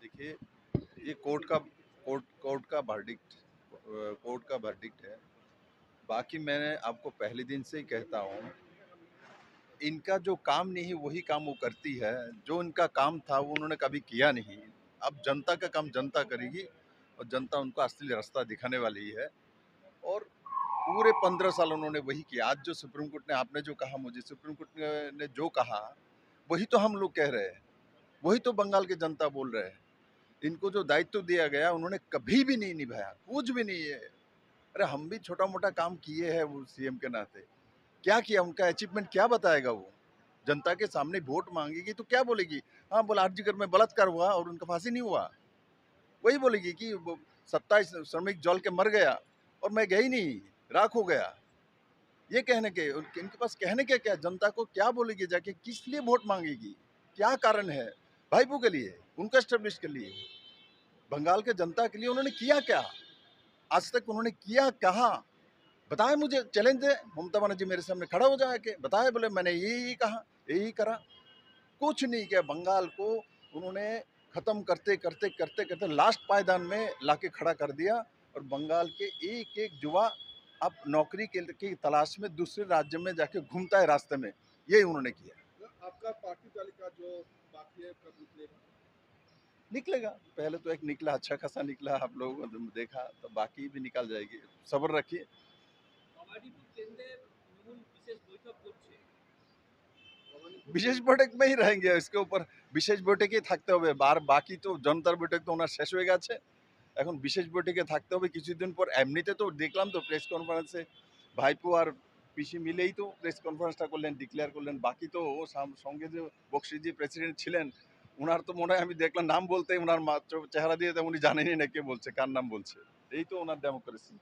देखिए, ये कोर्ट का वर्डिक्ट है। बाकी मैं आपको पहले दिन से ही कहता हूँ, इनका जो काम नहीं वही काम वो करती है। जो इनका काम था वो उन्होंने कभी किया नहीं। अब जनता का काम जनता करेगी और जनता उनको असली रास्ता दिखाने वाली है। और पूरे 15 साल उन्होंने वही किया। आज जो सुप्रीम कोर्ट ने, आपने जो कहा, मुझे सुप्रीम कोर्ट ने जो कहा वही तो हम लोग कह रहे हैं, वही तो बंगाल की जनता बोल रहे हैं। इनको जो दायित्व दिया गया उन्होंने कभी भी नहीं निभाया, कुछ भी नहीं है। अरे हम भी छोटा मोटा काम किए हैं वो सीएम के नाते। क्या किया, उनका अचीवमेंट क्या बताएगा वो? जनता के सामने वोट मांगेगी तो क्या बोलेगी? हाँ, बोला आरजीकर में बलात्कार हुआ और उनका फांसी नहीं हुआ। वही बोलेगी कि 27 श्रमिक जल के मर गया और मैं गई नहीं, राख हो गया। ये कहने के इनके पास कहने के क्या? जनता को क्या बोलेगी जाके? किस लिए वोट मांगेगी? क्या कारण है? भाईपो के लिए, उनका एस्टेब्लिश के लिए, बंगाल के जनता के लिए उन्होंने किया क्या? आज तक उन्होंने किया कहाँ? बताए, मुझे चैलेंज दे, ममता बनर्जी मेरे सामने खड़ा हो जाए के बताए, बोले मैंने यही कहा, यही करा। कुछ नहीं किया। बंगाल को उन्होंने खत्म करते करते करते करते लास्ट पायदान में लाके खड़ा कर दिया। और बंगाल के एक एक युवा अब नौकरी की तलाश में दूसरे राज्य में जाके घूमता है रास्ते में। यही उन्होंने किया। आपका पार्टी तालिका जो बाकी है कब निकलेगा? निकलेगा। पहले तो एक निकला, अच्छा खासा निकला, आप लोगों ने देखा, तो बाकी भी निकल जाएगी। सब्र रखिए। বিশেষ বৈঠক में ही रहेंगे। इसके ऊपर বিশেষ বৈঠকই থাকতে হবে। বাকি তো জনতার বৈঠক তো ওনার শেষ হয়ে গেছে। এখন বিশেষ বৈঠকে থাকতে হবে কিছুদিন পর। এমনিতে তো দেখলাম তো প্রেস কনফারেন্সে ভাইপো আর পিসি মিলেই তো প্রেস কনফারেন্সটা করলেন, ডিক্লেয়ার করলেন। বাকি তো ও সঙ্গে যে বক্সিজি প্রেসিডেন্ট ছিলেন, ওনার তো মনে হয় আমি দেখলাম নাম বলতে ওনার মাত্র চেহারা দিয়ে তো উনি জানেনই না কে বলছে, কার নাম বলছে। এই তো ওনার ডেমোক্রেসি।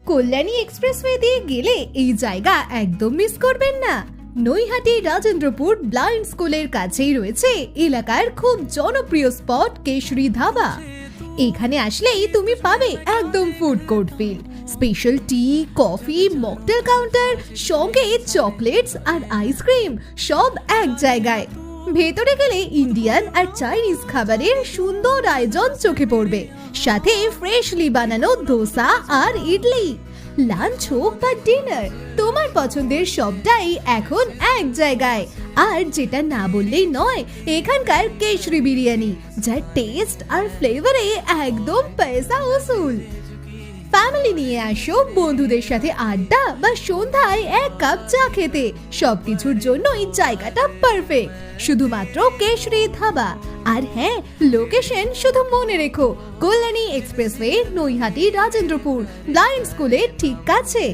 কল্যাণী এক্সপ্রেসওয়ে দিয়ে গেলে এই জায়গা একদম মিস করবেন না। নৈহাটি রাজেন্দ্রপুর ব্লাইন্ড স্কুলের কাছেই রয়েছে এলাকার খুব জনপ্রিয় স্পট কেশরী ধাবা। এখানে আসলেই তুমি পাবে একদম ফুড কোর্ট ফিল, স্পেশাল টি, কফি, মকটেল কাউন্টার, সঙ্গে চকলেটস আর আইসক্রিম সব এক জায়গায়। ভেতরে গেলে ইন্ডিয়ান আর চাইনিজ খাবারের সুন্দর আয়োজন চোখে পড়বে, সাথে ফ্রেশলি বানানো ধোসা আর ইডলি। লাঞ্চ হোক বা ডিনার, তোমার পছন্দের সবটাই এখন এক জায়গায়। আর যেটা না বললেই নয়, এখানকার কেশরি বিরিয়ানি, যার টেস্ট আর ফ্লেভারে একদম পয়সা উসুল। ফ্যামিলি নিয়ে আসো বন্ধুদের সাথে আড্ডা বা সন্ধ্যায় এক কাপ চা খেতে। সবকিছুর জন্যই জায়গাটা পারফেক্ট, শুধুমাত্র কেশরী ধাবা। আর হ্যাঁ, লোকেশন শুধু মনে রেখো, কল্যাণী এক্সপ্রেসওয়ে, নৈহাটি রাজেন্দ্রপুর ব্লাইন্ড স্কুলের ঠিক কাছে।